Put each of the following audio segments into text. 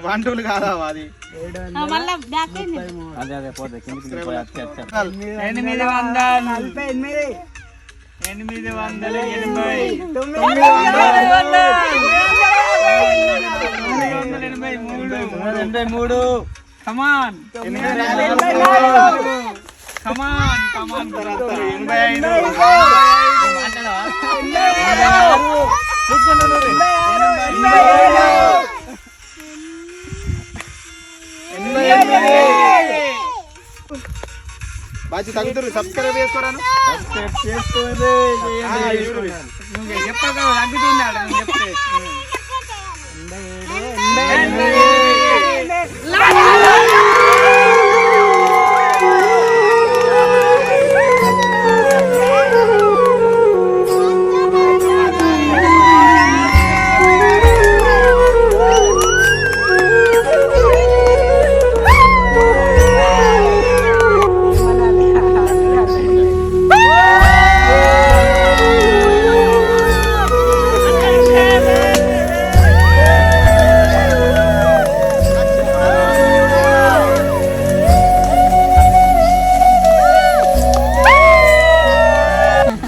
1 2 కాదా అది అదే అదే పోతే 800 కమాన్ బాజీ తగ్గుతారు. సబ్స్క్రైబ్ చేసుకోరా,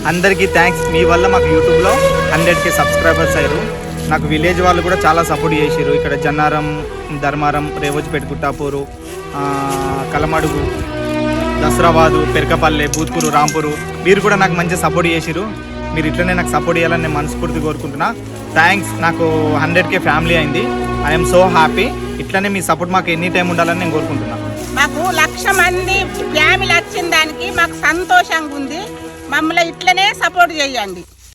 అందరికీ థ్యాంక్స్. మీ వల్ల మాకు యూట్యూబ్లో 100K సబ్స్క్రైబర్స్ అయ్యారు. నాకు విలేజ్ వాళ్ళు కూడా చాలా సపోర్ట్ చేసారు. ఇక్కడ జన్నారం, ధర్మారం, రేవోజిపేట, గుట్టాపూరు, కలమడుగు, దసరాబాదు, పెరకపల్లె, బూత్కూరు, రాంపూరు మీరు కూడా నాకు మంచి సపోర్ట్ చేసారు. మీరు ఇట్లనే నాకు సపోర్ట్ చేయాలని నేను మనస్ఫూర్తి కోరుకుంటున్నా. థ్యాంక్స్. నాకు 100K ఫ్యామిలీ అయింది. I'm so happy. ఇట్లనే మీ సపోర్ట్ మాకు ఎనీ టైం ఉండాలని నేను కోరుకుంటున్నా. మాకు 1,00,000 మంది ఫ్యామిలీ వచ్చిన దానికి మాకు సంతోషంగా ఉంది. మమ్మల్ని ఇట్లనే సపోర్ట్ చేయండి.